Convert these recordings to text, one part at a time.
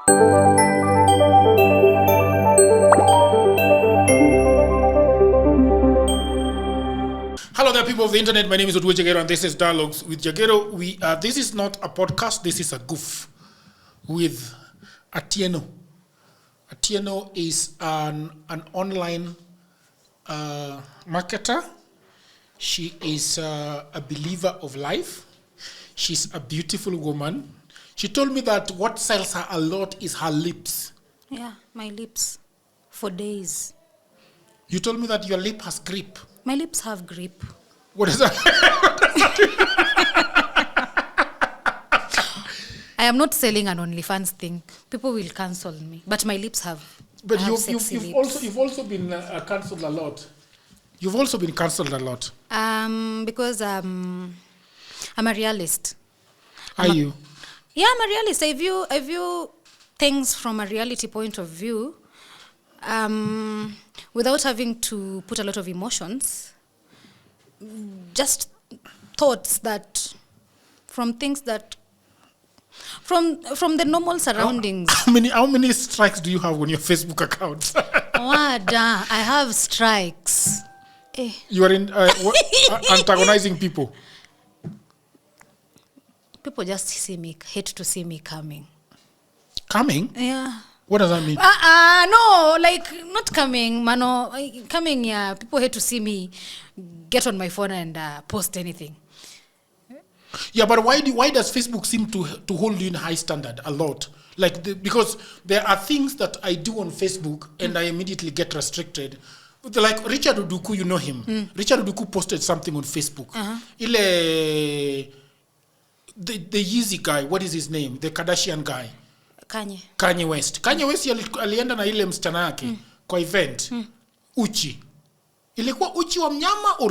Hello there, people of the internet. My name is Odwe Jagero, and this is Dialogues with Jagero. This is not a podcast. This is a goof with Atieno. Atieno is an online marketer. She is a believer of life. She's a beautiful woman. She told me that what sells her a lot is her lips. Yeah, my lips. For days. You told me that your lip has grip. My lips have grip. What is that? I am not selling an OnlyFans thing. People will cancel me. But my lips have. But you've you've also been cancelled a lot. You've also been cancelled a lot. Because I'm a realist. Are you? Yeah, I'm a realist. I view things from a reality point of view, without having to put a lot of emotions. Just thoughts that from things that from the normal surroundings. How many strikes do you have on your Facebook account? I have strikes. You are antagonizing people. People just hate to see me coming. Coming? Yeah. What does that mean? No, like not coming, mano. Coming, yeah. People hate to see me get on my phone and post anything. Yeah, but why does Facebook seem to hold you in high standard a lot? Because there are things that I do on Facebook and I immediately get restricted. Like Richard Uduku, you know him. Richard Uduku posted something on Facebook. The Yeezy guy, what is his name? The Kardashian guy. Kanye West. Kanye West alienda na ile msichana yake kwa event. Uchi. Ilikuwa uchi wa mnyama au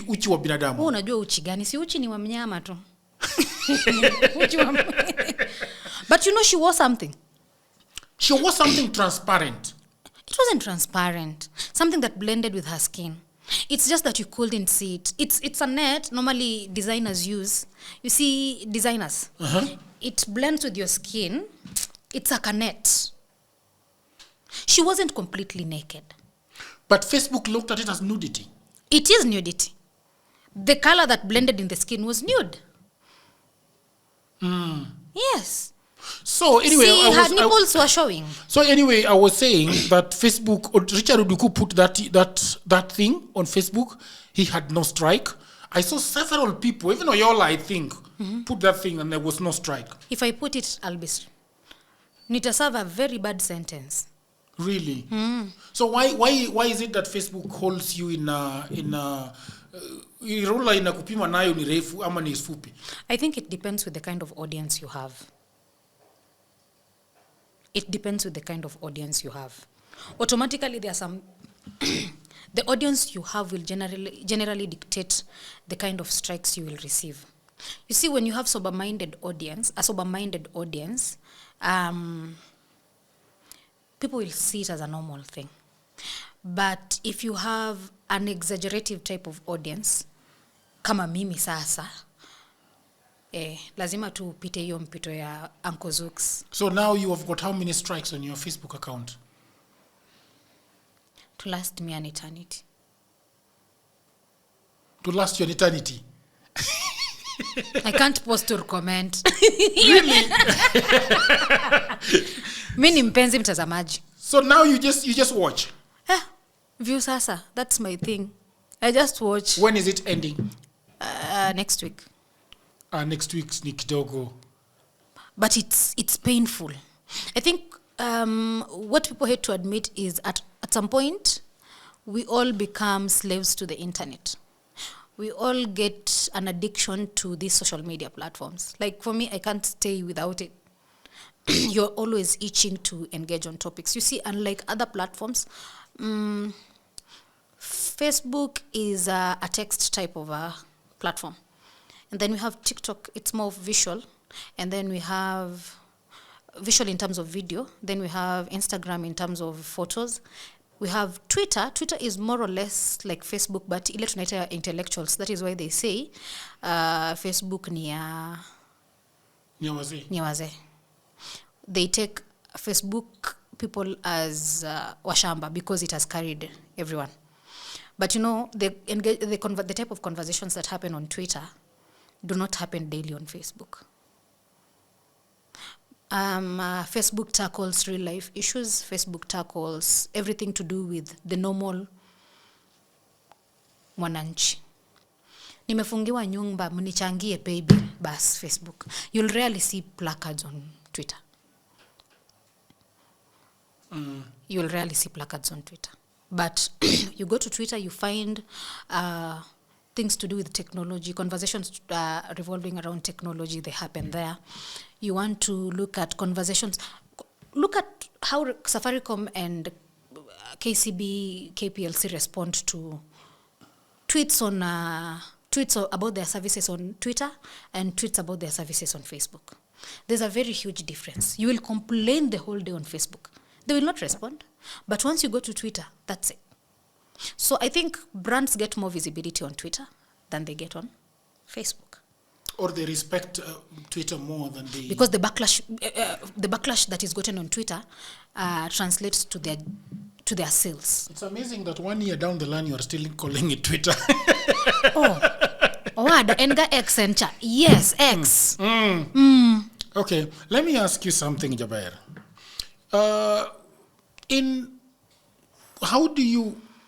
uchi wa binadamu? Wewe unajua uchi gani? Si uchi ni wa mnyama tu. But you know she wore something. She wore something transparent. It wasn't transparent. Something that blended with her skin. It's just that you couldn't see it. It's a net normally designers use. You see designers. It blends with your skin. It's like a net. She wasn't completely naked. But Facebook looked at it as nudity. It is nudity. The color that blended in the skin was nude. Yes. So anyway, her nipples were showing. So anyway, I was saying that Facebook, Richard Uduku put that thing on Facebook. He had no strike. I saw several people, even Oyola, I think, put that thing and there was no strike. If I put it, I'll be... Nita serve a very bad sentence. Really? So why is it that Facebook holds you in rola ina kupima nayo ni refu ama ni fupi? I think it depends with the kind of audience you have. It depends with the kind of audience you have. Automatically, there are some... the audience you have will generally dictate the kind of strikes you will receive. You see, when you have a sober-minded audience, people will see it as a normal thing. But if you have an exaggerative type of audience, kama mimi sasa, lazima tu upite hiyo mpito ya Uncle Zooks. So now you have got how many strikes on your Facebook account? To last me an eternity. To last you an eternity? I can't post or comment. Really? Mimi ni mpenzi mtazamaji. So now you just watch? View sasa. That's my thing. I just watch. When is it ending? Next week. Next week ni kidogo. But it's painful. I think what people hate to admit is at some point we all become slaves to the internet. We all get an addiction to these social media platforms. Like for me, I can't stay without it. You're always itching to engage on topics. You see, unlike other platforms, Facebook is a text type of a platform. And then we have TikTok, it's more visual. And then we have visual in terms of video. Then we have Instagram in terms of photos. We have Twitter. Twitter is more or less like Facebook, but ile tunaita intellectuals. That is why they say Facebook ni ya wazee. they take Facebook people as washamba because it has carried everyone. But the type of conversations that happen on Twitter do not happen daily on Facebook. Facebook tackles real life issues. Facebook tackles everything to do with the normal mwananchi. Nimefungiwa nyumba, mnichangie pay bill, bas Facebook. You'll rarely see placards on Twitter. You'll rarely see placards on Twitter. But you go to Twitter, you find things to do with technology, conversations revolving around technology, they happen there. You want to look at conversations. Look at how Safaricom and KCB, KPLC respond to tweets about their services on Twitter and tweets about their services on Facebook. There's a very huge difference. You will complain the whole day on Facebook. They will not respond. But once you go to Twitter, that's it. So I think brands get more visibility on Twitter than they get on Facebook. Or they respect Twitter more than they... Because the backlash that is gotten on Twitter translates to their sales. It's amazing that 1 year down the line, you are still calling it Twitter. Enga X center. Yes, X. Okay, let me ask you something, Jaber.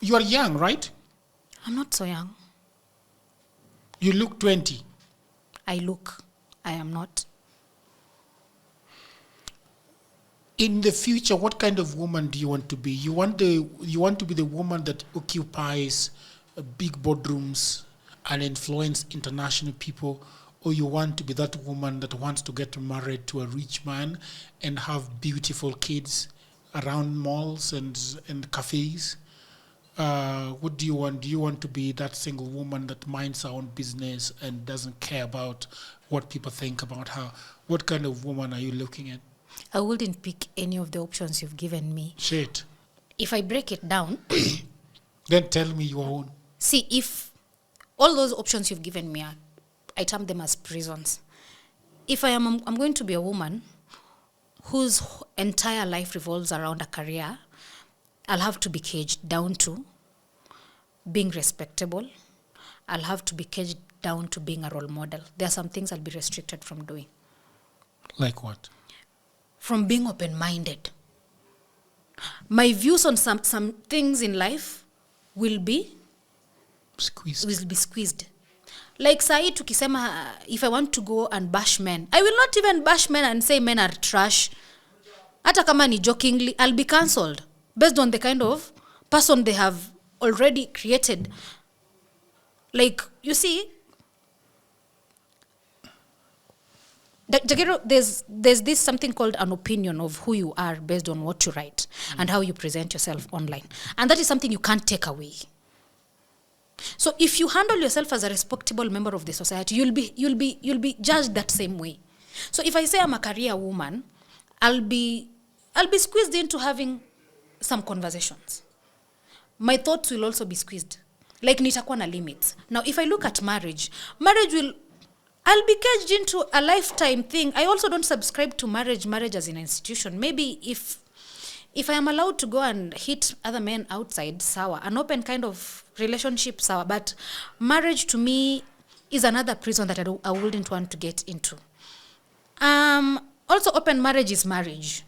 You are young, right? I'm not so young. You look 20. I am not. In the future, what kind of woman do you want to be? You want to be the woman that occupies big boardrooms and influence international people, or you want to be that woman that wants to get married to a rich man and have beautiful kids around malls and cafes? What do you want? Do you want to be that single woman that minds her own business and doesn't care about what people think about her? What kind of woman are you looking at? I wouldn't pick any of the options you've given me. Shit. If I break it down... Then tell me your own. See, if all those options you've given me, I term them as prisons. If I'm going to be a woman whose entire life revolves around a career, I'll have to be caged down to being respectable. I'll have to be caged down to being a role model. There are some things I'll be restricted from doing. Like what? From being open-minded. My views on some things in life will be squeezed. Like sahi tukisema, if I want to go and bash men, I will not even bash men and say men are trash. Hata kama ni jokingly, I'll be cancelled based on the kind of person they have already created. Like, you see, Jagero, there's this something called an opinion of who you are based on what you write and how you present yourself online. And that is something you can't take away. So if you handle yourself as a respectable member of the society, you'll be judged that same way. So if I say I'm a career woman, I'll be squeezed into having some conversations. My thoughts will also be squeezed. Like nitakuwa na limits. Now if I look at marriage I'll be caged into a lifetime thing. I also don't subscribe to marriage as an institution. Maybe if I am allowed to go and hit other men outside, sawa, an open kind of relationship, sawa, but marriage to me is another prison that I wouldn't want to get into. Also, open marriage is marriage.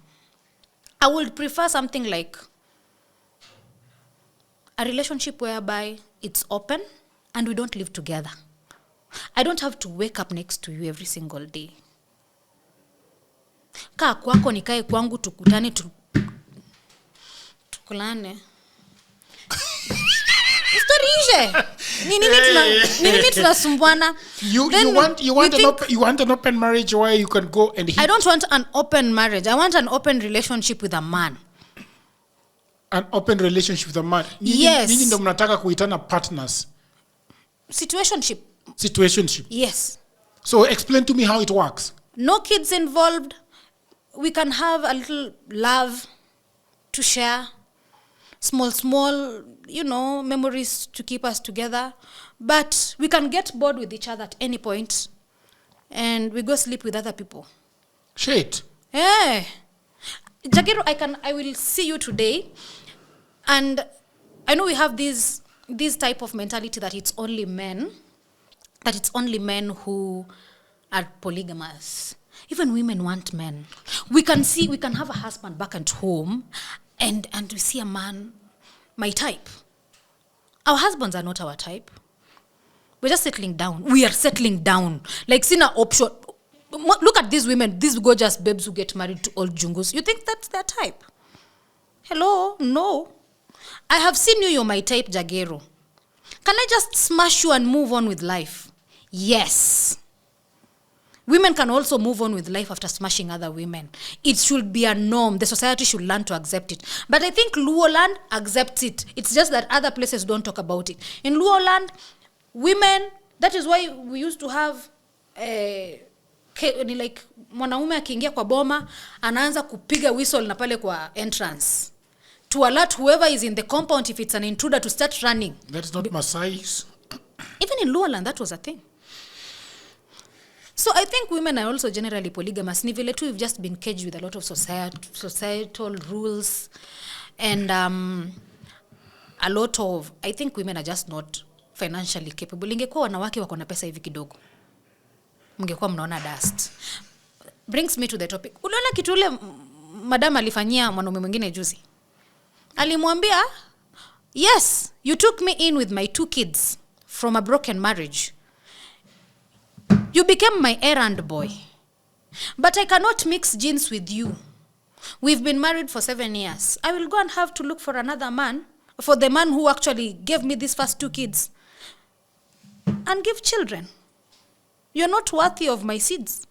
I would prefer something like a relationship whereby it's open and we don't live together. I don't have to wake up next to you every single day. Kaa kwako nikae kwangu tukutane tukulane. Story nini tunasumbuana? You want an open marriage where you can go and hit? I don't want an open marriage. I want an open relationship with a man. An open relationship with a man? Yes. Nini ndo mnataka kuitana partners? Situationship. Yes. So explain to me how it works. No kids involved. We can have a little love to share. Small, memories to keep us together. But we can get bored with each other at any point. And we go sleep with other people. Shit. Hey. Jagero, I will see you today, and I know we have this type of mentality that it's only men who are polygamous. Even women want men. We can have a husband back at home, and we see a man, my type. Our husbands are not our type. We're just settling down. We are settling down. Like, sina option. Look at these women, these gorgeous babes who get married to old jungus. You think that's their type? Hello? No. I have seen you, you're my type, Jagero. Can I just smash you and move on with life? Yes. Women can also move on with life after smashing other women. It should be a norm. The society should learn to accept it. But I think Luoland accepts it. It's just that other places don't talk about it. In Luoland, women, that is why we used to have like mwanaume akiingia kwa boma anaanza kupiga whistle na pale kwa entrance to alert whoever is in the compound if it's an intruder to start running. That's not Masai. Even in Luoland, that was a thing. So I think women are also generally polygamous. Ni vile tu we've just been caged with a lot of societal rules and a lot of, I think women are just not financially capable. Ingekuwa wanawake wako na pesa hivi kidogo, mngekuwa mnaona dust. Brings me to the topic. Uliona kitu ule madam alifanyia mwanaume mwingine juzi? Alimwambia, yes, you took me in with my 2 kids from a broken marriage. You became my errand boy. But I cannot mix genes with you. We've been married for 7 years. I will go and have to look for another man, for the man who actually gave me these first 2 kids, and give children. You're not worthy of my seeds.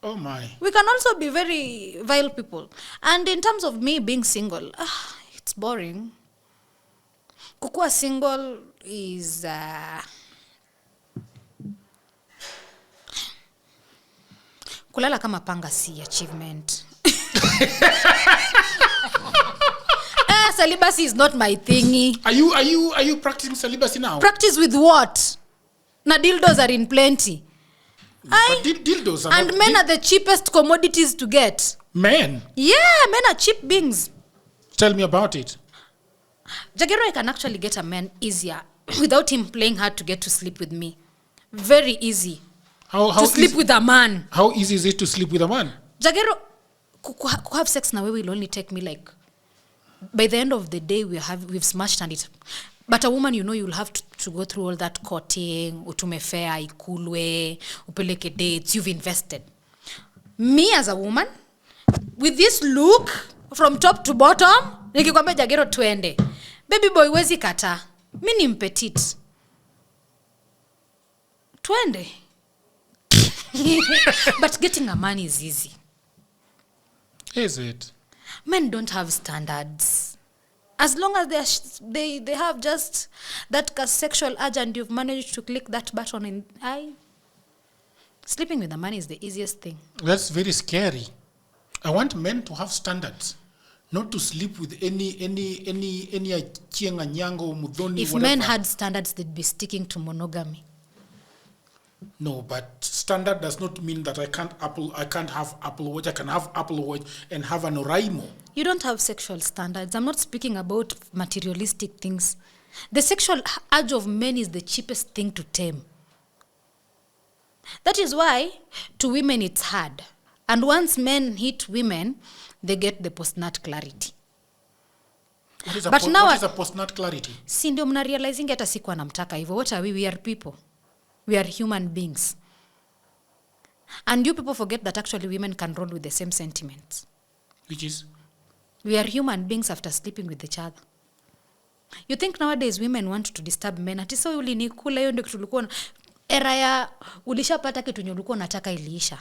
Oh my. We can also be very vile people. And in terms of me being single, it's boring. Kukua single is... kulala kama panga si achievement. Celibacy is not my thingy. Are you practicing celibacy now? Practice with what? Na dildos are in plenty. But dildos are and not, men are the cheapest commodities to get. Men? Yeah, men are cheap beings. Tell me about it. Jagero, I can actually get a man easier without him playing hard to get to sleep with me. Very easy. How to sleep with a man. How easy is it to sleep with a man? Jagero, to have sex na wewe will only take me like, by the end of the day we've smashed and it. But a woman, you'll have to go through all that courting, utume fair, ikulwe, upeleke dates, you've invested. Me as a woman, with this look from top to bottom, nikikwambia Jagero twende. Baby boy wezi kata. Mi ni mpetit. Twende. But getting a man is easy. Is it? Men don't have standards. As long as they have just that sexual urge and you've managed to click that button in sleeping with a man is the easiest thing. That's very scary. I want men to have standards, not to sleep with any chienga nyango mudhoni. If whatever. Men had standards, they'd be sticking to monogamy. No, but standard does not mean that I can't have Apple Watch. I can have Apple Watch and have an Oraimo. You don't have sexual standards. I'm not speaking about materialistic things. The sexual urge of men is the cheapest thing to tame. That is why to women it's hard. And once men hit women, they get the post-nut clarity. What is a post-nut clarity? Si ndio mna realizing hata siku anamtaka hivyo. What are we? We are people. We are human beings. And you people forget that actually women can roll with the same sentiments. Which is? We are human beings after sleeping with each other. You think nowadays women want to disturb men? Ati so ulinikula hiyo ndio kitu ulikuwa era ya ulishapata kitu nyo ulikuwa unataka iliisha.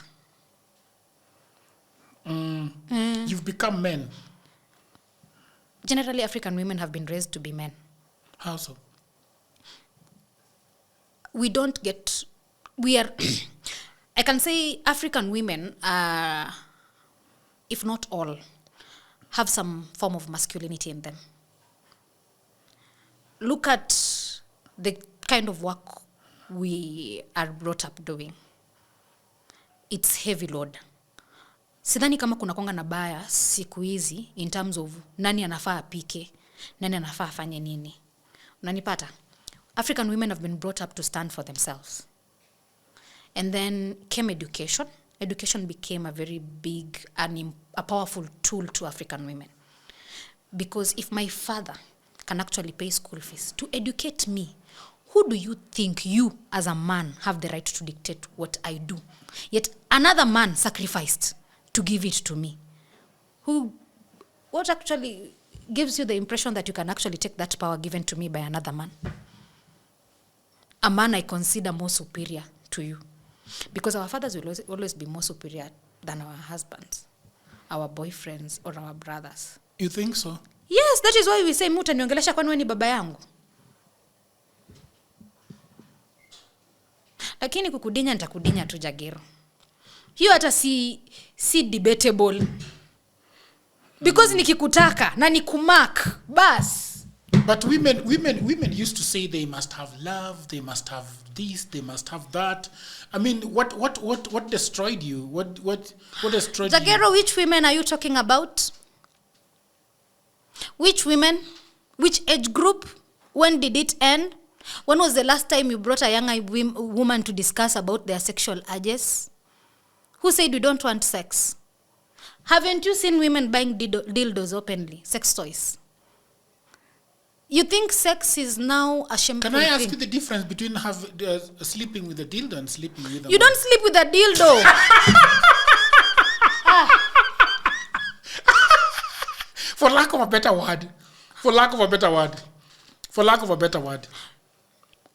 You've become men. Generally African women have been raised to be men. How so? We are I can say African women, if not all, have some form of masculinity in them. Look at the kind of work we are brought up doing. It's heavy load. sidhani kama kuna konga na baya siku hizi in terms of nani anafaa apike, nani anafaa afanye nini. Unanipata? African women have been brought up to stand for themselves. And then came education. Education became a very big and a powerful tool to African women. Because if my father can actually pay school fees to educate me, who do you think you as a man have the right to dictate what I do? Yet another man sacrificed to give it to me. What actually gives you the impression that you can actually take that power given to me by another man? A man I consider more superior to you. Because our fathers will always be more superior than our husbands, our boyfriends, or our brothers. You think so? Yes, that is why we say, muta niongelesha kwani wewe ni baba yangu. Lakini kukudinya nitakudinya tu Jagero. Hiyo hata si debatable. Because nikikutaka na nikumark, bas. But women used to say they must have love, they must have this, they must have that. I mean, what destroyed you? What destroyed Jagero, you? which women are you talking about? Which women? Which age group? When did it end? When was the last time you brought a young woman to discuss about their sexual urges? Who said you don't want sex? Haven't you seen women buying dildos openly, sex toys? You think sex is now a shameful thing? Can I ask you the difference between sleeping with a dildo and sleeping with a... You don't sleep with a dildo. For lack of a better word.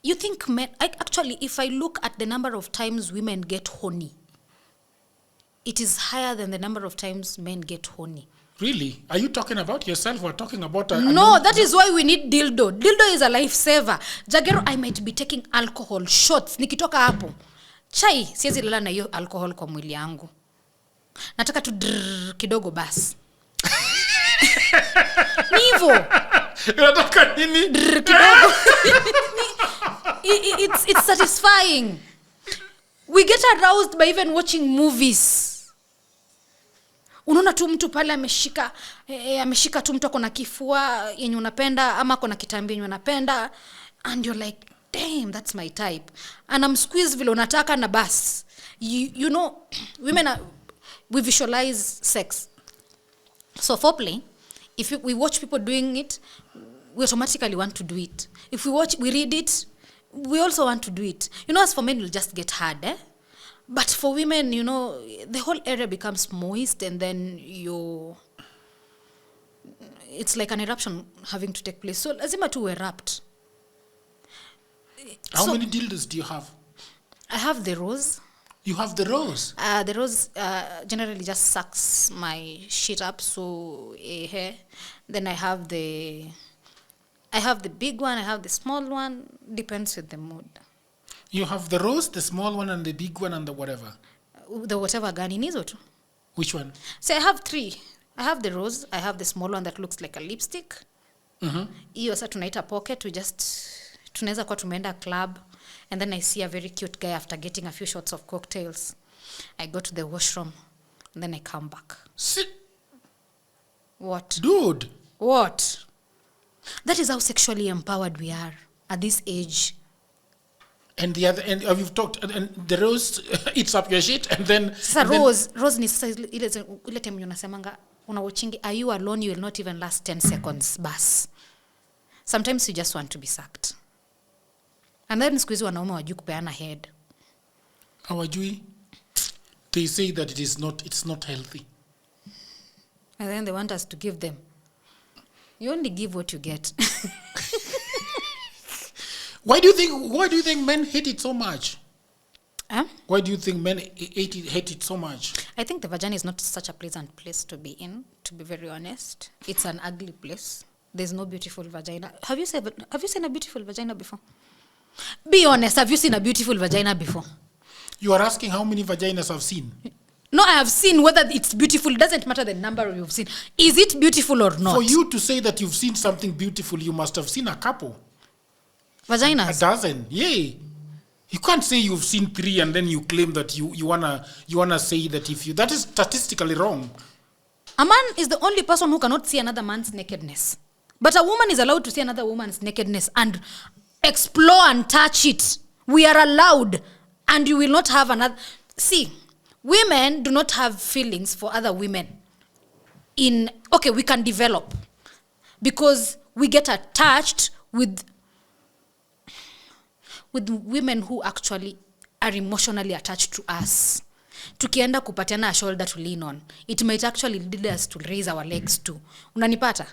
You think men... Actually, if I look at the number of times women get horny, it is higher than the number of times men get horny. Really? Are you talking about yourself or talking about... No, that is why we need dildo. Dildo is a lifesaver. Jagero, I might be taking alcohol shots. Nikitoka hapo. Chai, siwezi lala na hiyo alcohol kwa mwili yangu. Nataka tu kidogo basi. Nivo. Nataka nini? Kidogo. It's satisfying. We get aroused by even watching movies. Unaona tu mtu pale ameshika tu mtu akona kifua yenye unapenda ama akona kitambi yenye unapenda, and you're like, damn, that's my type, and I'm squeeze vile unataka na bas. You know, we visualize sex. So foreplay, if we watch people doing it, we automatically want to do it. If we read it, we also want to do it. You know, as for men, you'll just get hard, But for women, you know, the whole area becomes moist, and then it's like an eruption having to take place. So lazima tu erupt. How many dildos do you have? I have the rose. You have the rose? The rose generally just sucks my shit up. So then I have the big one, I have the small one. Depends with the mood. You have the rose, the small one, and the big one, and the whatever. The whatever gani nizo tu. Which one? So I have 3. I have the rose, I have the small one that looks like a lipstick. Hiyo sasa tunaita pocket. Tunaweza kwa tumeenda club, and then I see a very cute guy after getting a few shots of cocktails. I go to the washroom, and then I come back. What? Dude. What? That is how sexually empowered we are at this age. And the other, and you've talked, and the rose eats up your shit, and then... Rose ni sasa ile time unasemanga, unawatchingi, are you alone, you will not even last 10 seconds, bas. Sometimes you just want to be sucked. And then squeeze wanaume wajui kupeana head. Hawajui? They say that it's not healthy. And then they want us to give them. You only give what you get. Why do you think men hate it so much? Why do you think men hate it so much? I think the vagina is not such a pleasant place to be in, to be very honest. It's an ugly place. There's no beautiful vagina. Have you seen a beautiful vagina before? Be honest, have you seen a beautiful vagina before? You are asking how many vaginas I've seen? No, I have seen. Whether it's beautiful, it doesn't matter the number you've seen. Is it beautiful or not? For you to say that you've seen something beautiful, you must have seen a couple. Vaginas? A dozen, yay. You can't say you've seen 3 and then you claim that you wanna say that if you... That is statistically wrong. A man is the only person who cannot see another man's nakedness. But a woman is allowed to see another woman's nakedness and explore and touch it. We are allowed. And you will not have another... See, women do not have feelings for other women. Okay, we can develop. Because we get attached with women who actually are emotionally attached to us. Tukienda kupatiana a shoulder to lean on, it might actually lead us to raise our legs too. Unanipata?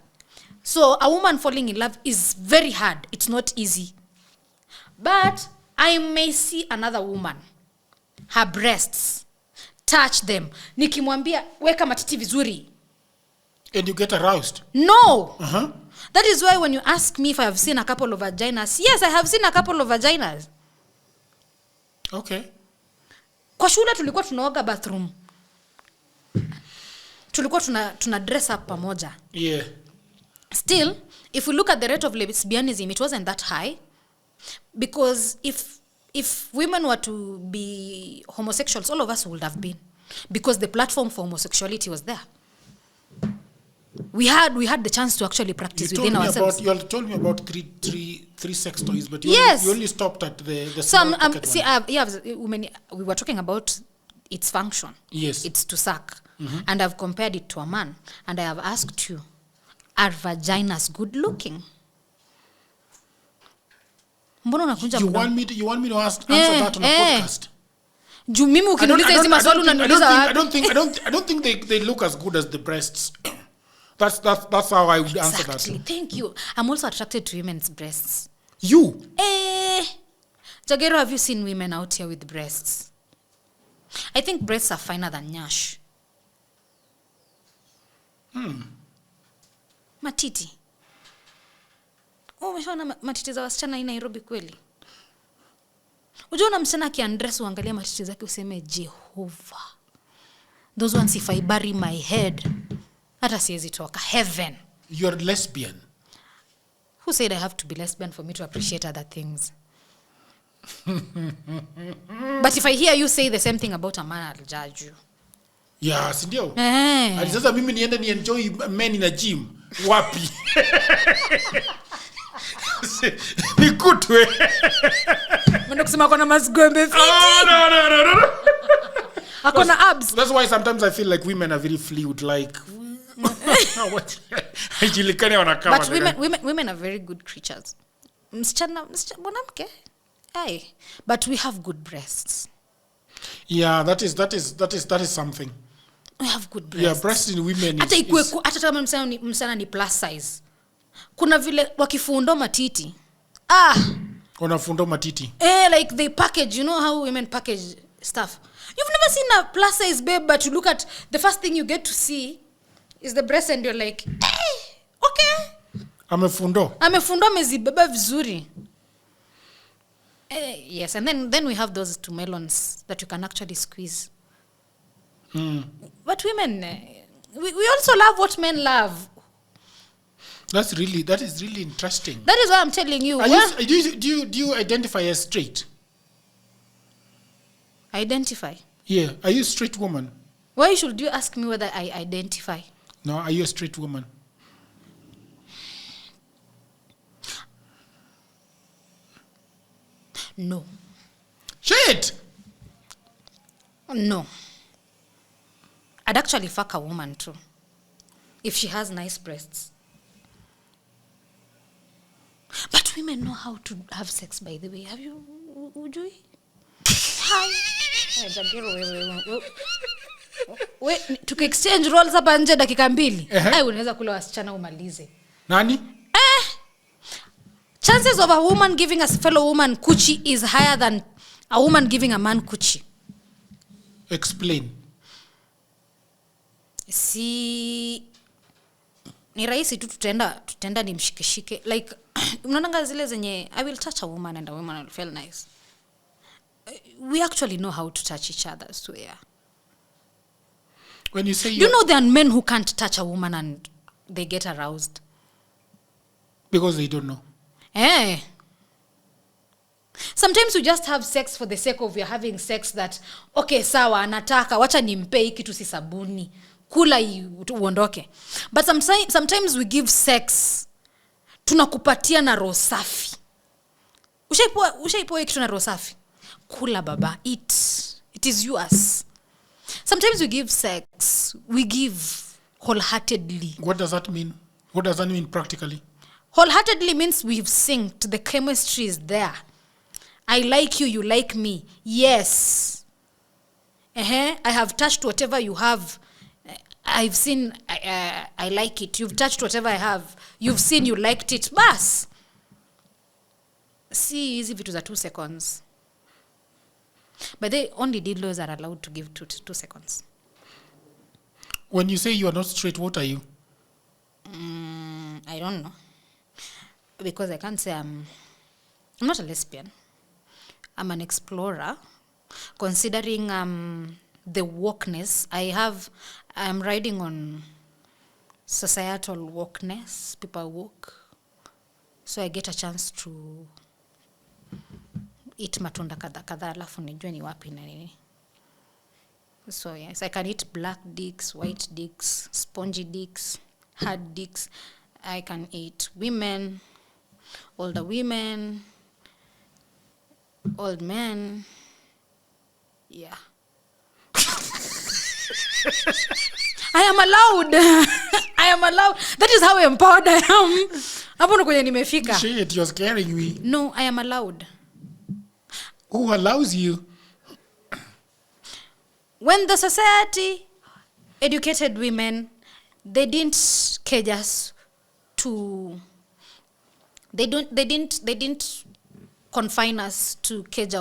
So a woman falling in love is very hard. It's not easy. But I may see another woman, her breasts, touch them. Nikimwambia, weka matiti vizuri. And you get aroused? No. Uh-huh. That is why when you ask me if I have seen a couple of vaginas, yes, I have seen a couple of vaginas. Okay. Kwa shule tulikuwa tunaoga bathroom. Tulikuwa tuna dress up pamoja. Yeah. Still, if we look at the rate of lesbianism, it wasn't that high. Because if women were to be homosexuals, all of us would have been. Because the platform for homosexuality was there. We had the chance to actually practice within ourselves. You told me about three sex toys, but you only stopped at the So one. We were talking about its function. Yes. It's to suck. Mm-hmm. And I've compared it to a man. And I have asked you, are vaginas good looking? You want me to answer that on a podcast? I don't think they look as good as the breasts. That's how I would answer that. Exactly. Thank you. I'm also attracted to women's breasts. You? Jagero, have you seen women out here with breasts? I think breasts are finer than nyash. Matiti. Umeshaona matiti za wasichana hii Nairobi kweli? Unaona msichana akiandress uangalia matiti zake useme Jehova. Those ones if I bury my head. Hata siwezi toka. Heaven. You're lesbian. Who said I have to be lesbian for me to appreciate other things? But if I hear you say the same thing about a man, I'll judge you. Yeah, sindio? Ati sasa mimi niende ni enjoy men in a gym. Wapi? Nikutwe. Mbona kusema kuna masgombe fiti? No. Akona abs. That's why sometimes I feel like women are very fluid, like but women are very good creatures. Mwanamke. Hey, but we have good breasts. Yeah, that is something. We have good breasts. Yeah, breasts in women hata kama msana ni plus size. Kuna vile wakifundo matiti. Wanafundo matiti. Like they package, you know how women package stuff. You've never seen a plus size babe, but you look at the first thing you get to see is the breast and you're like, hey, okay. Amefundo amezibeba vizuri. Yes, and then we have those two melons that you can actually squeeze. But women, we also love what men love. That is really interesting. That is why I'm telling you. Do you identify as straight? Identify? Yeah. Are you a straight woman? Why should you ask me whether I identify? No, are you a straight woman? No. Shit! No. I'd actually fuck a woman too. If she has nice breasts. But women know how to have sex, by the way. Have you? Would you? Hi. Wait, to exchange roles hapa nje dakika 2. Unaweza kula wasichana umalize. Nani? Chances of a woman giving a fellow woman coochie is higher than a woman giving a man coochie. Explain. Si ni rahisi tu tutenda nimshikeshike, like unaona zile zenye I will touch a woman and a woman will feel nice. We actually know how to touch each other, so yeah. When you say you know there are men who can't touch a woman and they get aroused because they don't know. Sometimes we just have sex for the sake of we are having sex that, okay, sawa, anataka, wacha nimpe hii kitu si sabuni. Kula uondoke. But sometimes we give sex, tunakupatia na roho safi. Ushaipoa kitu na roho safi. Kula baba, eat. It is yours. Sometimes we give sex, we give wholeheartedly. What does that mean? What does that mean practically? Wholeheartedly means we've synced. The chemistry is there. I like you, you like me. Yes. I have touched whatever you have. I've seen, I like it. You've touched whatever I have. You've seen, you liked it. Bas. See, easy vitu za 2 seconds. But they only dildos are allowed to give 2 seconds. When you say you are not straight, what are you? I don't know. Because I can't say I'm not a lesbian. I'm an explorer. Considering the wokeness, I'm riding on societal wokeness. People woke. So I get a chance to eat matunda kadha alafu nijue ni wapi na nini. So yes, I can eat black dicks, white dicks, spongy dicks, hard dicks. I can eat women, older women, old men. Yeah. I am allowed. I am allowed. That is how empowered I am. Hapo ndo kwenye nimefika. Shit, you're scaring me. No, I am allowed. Who allows you? When the society educated women, they didn't cage us to. They didn't confine us to cage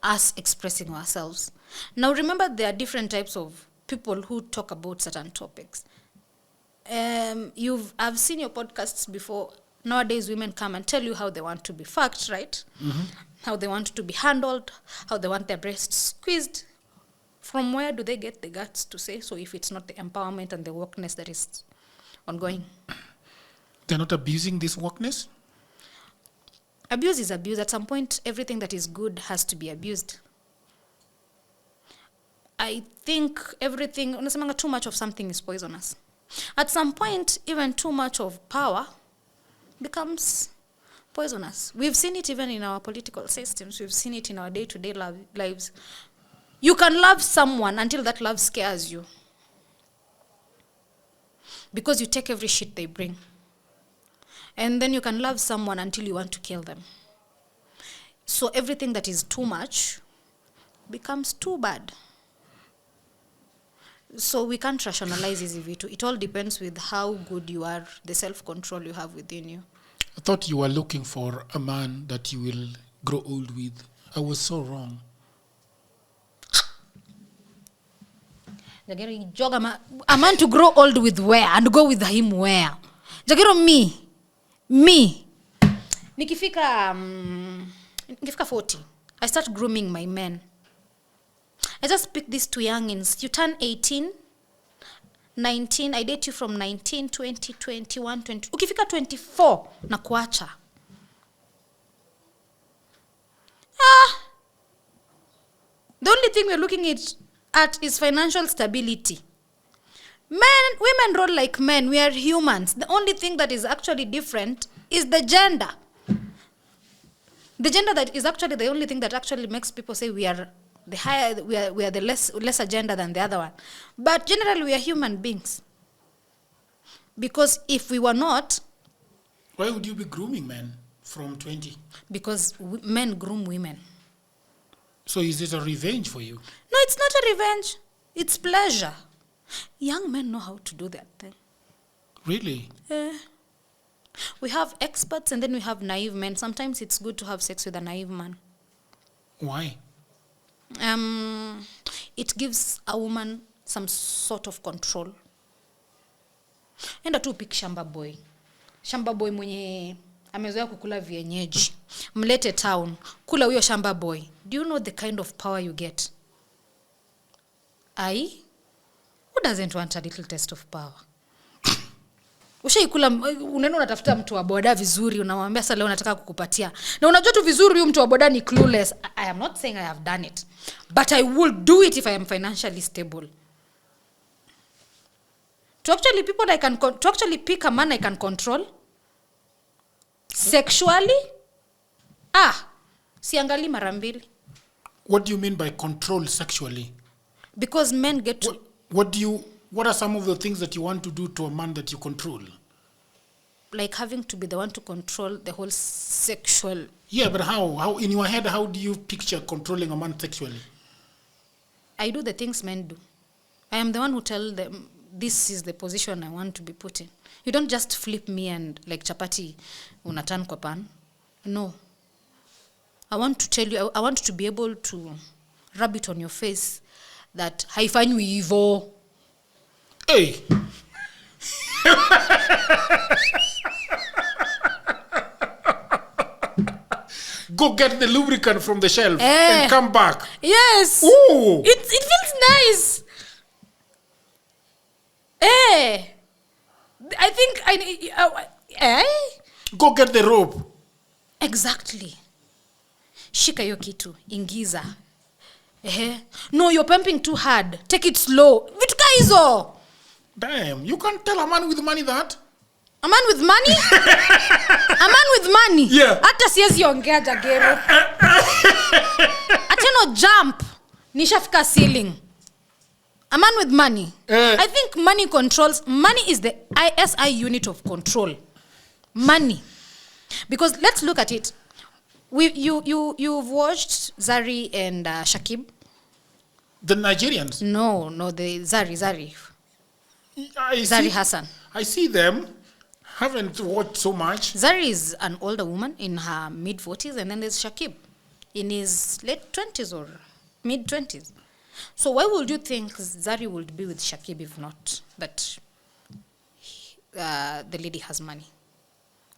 us expressing ourselves. Now remember, there are different types of people who talk about certain topics. I've seen your podcasts before. Nowadays, women come and tell you how they want to be fucked, right? Mm-hmm. How they want to be handled, how they want their breasts squeezed. From where do they get the guts to say so if it's not the empowerment and the wokeness that is ongoing? They're not abusing this wokeness? Abuse is abuse. At some point, everything that is good has to be abused. I think everything, unasemanga too much of something is poisonous. At some point, even too much of power becomes poisonous. We've seen it even in our political systems. We've seen it in our day-to-day lives. You can love someone until that love scares you. Because you take every shit they bring. And then you can love someone until you want to kill them. So everything that is too much becomes too bad. So we can't rationalize easy vitu. It all depends with how good you are, the self-control you have within you. I thought you were looking for a man that you will grow old with. I was so wrong. Jagero, a man to grow old with where? And go with him where? Jagero, me. Nikifika 40, I start grooming my men. I just pick these 2 youngins. You turn 18, 19. I date you from 19, 20, 21, 20. Ukifika 24, na kuacha. The only thing we're looking at is financial stability. Women roll like men. We are humans. The only thing that is actually different is the gender. The gender that is actually the only thing that actually makes people say we are the higher, we are the lesser gender than the other one. But generally, we are human beings. Because if we were not... Why would you be grooming men from 20? Because men groom women. So is it a revenge for you? No, it's not a revenge. It's pleasure. Young men know how to do that thing. Really? We have experts and then we have naive men. Sometimes it's good to have sex with a naive man. Why? It gives a woman some sort of control. Enda tu pick shamba boy. Shamba boy mwenye amezoea kukula vienyeji. Mlete town. Kula huyo shamba boy. Do you know the kind of power you get? Who doesn't want a little taste of power? Ushaikula unaenda unatafuta mtu wa boda vizuri unamwambia sasa leo nataka kukupatia. Na unajua tu vizuri huyu mtu wa boda ni clueless. I am not saying I have done it, but I will do it if I am financially stable. To actually pick a man I can control sexually, siangali mara mbili. What do you mean by control sexually? Because men get to... What are some of the things that you want to do to a man that you control? Like having to be the one to control the whole sexual... Yeah, but how in your head, how do you picture controlling a man sexually? I do the things men do. I am the one who tell them, this is the position I want to be put in. You don't just flip me and like chapati, unatan kwa pan. No. I want to tell you, I want to be able to rub it on your face that haifanywi hivyo. Hey. Go get the lubricant from the shelf and come back. Yes. Ooh. It feels nice. I think Go get the rope. Exactly. Shika hiyo kitu, ingiza. No, you're pumping too hard. Take it slow. Vitu ka hizo. Damn, you can't tell a man with money that. A man with money? A man with money? Yeah. Hata siwezi ongea Jagero. Ateno jump. Nishafika ceiling. A man with money. I think money controls. Money is the ISI unit of control. Money. Because let's look at it. You've watched Zari and Shakib? The Nigerians? No, the Zari. Zari Hassan. I see them. Haven't watched so much. Zari is an older woman in her mid-40s, and then there's Shakib in his late 20s or mid-20s. So why would you think Zari would be with Shakib if not that the lady has money?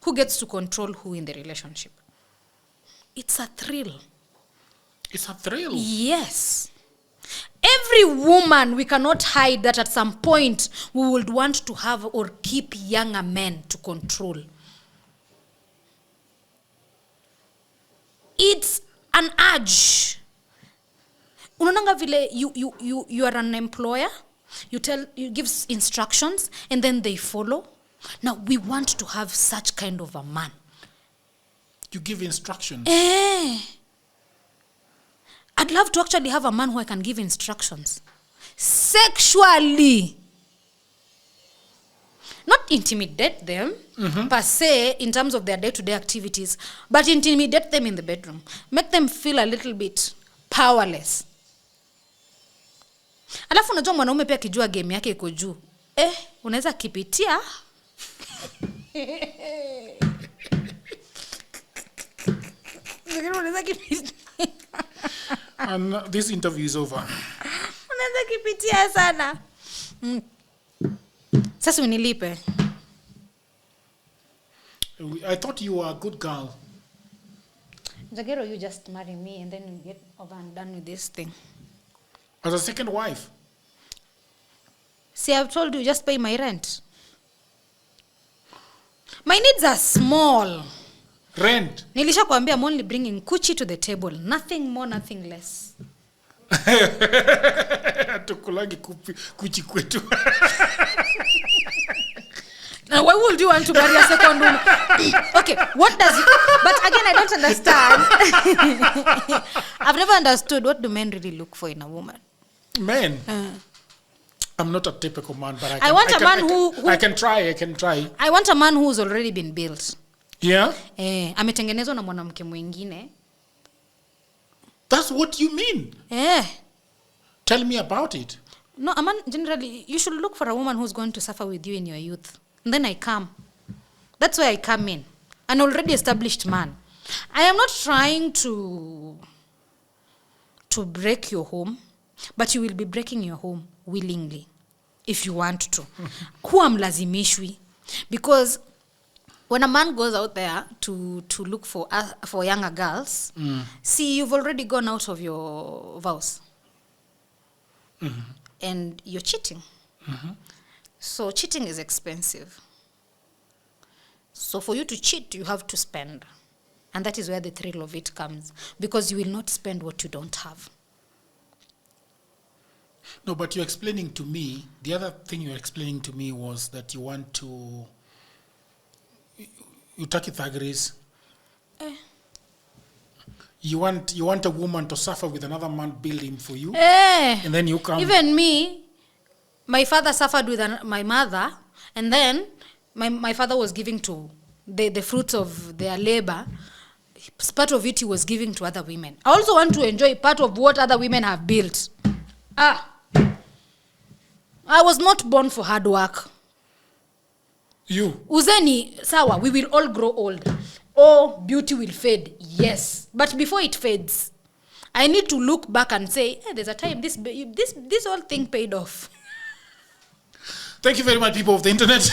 Who gets to control who in the relationship? It's a thrill. It's a thrill. Yes. Every woman, we cannot hide that at some point we would want to have or keep younger men to control. It's an urge. Unonanga vile you are an employer, you give instructions and then they follow. Now we want to have such kind of a man. You give instructions. I'd love to actually have a man who I can give instructions. Sexually. Not intimidate them, per se, in terms of their day-to-day activities, but intimidate them in the bedroom. Make them feel a little bit powerless. Alafu unajua mwanaume pia kijua game yake iko juu. Unaweza kipitia. And this interview is over. Unaweza kipitia sana. Sasa unilipe. I thought you were a good girl. Jagero, you just marry me and then you get over and done with this thing. As a second wife. See, I've told you, just pay my rent. My needs are small. Rent. Nilisha kuambia I'm only bringing kuchi to the table. Nothing more, nothing less. Tukulangi kuchi kwetu. Now, why would you want to marry a second woman? Okay, what does it... But again, I don't understand. I've never understood what do men really look for in a woman. Men? I'm not a typical man, but I want a man who... I can try. I want a man who's already been built. Yeah? Ametengenezwa na mwanamke mwingine. That's what you mean? Tell me about it. No, a man, generally, you should look for a woman who's going to suffer with you in your youth. And then I come. That's where I come in. An already established man. I am not trying to break your home, but you will be breaking your home willingly if you want to. Huwa mlazimishwi. Because when a man goes out there to look for younger girls, see, you've already gone out of your vows. And you're cheating. So cheating is expensive. So for you to cheat, you have to spend. And that is where the thrill of it comes. Because you will not spend what you don't have. No, but you're explaining to me, the other thing you're explaining to me was that you want to, you take it agrees. You want a woman to suffer with another man building for you, and then you come. Even me, my father suffered with my mother, and then my father was giving to the fruits of their labor. Part of it he was giving to other women. I also want to enjoy part of what other women have built. I was not born for hard work. You. Uzeni, sawa, we will all grow old. Oh, beauty will fade. Yes. But before it fades, I need to look back and say, hey, there's a time this whole thing paid off. Thank you very much, people of the internet.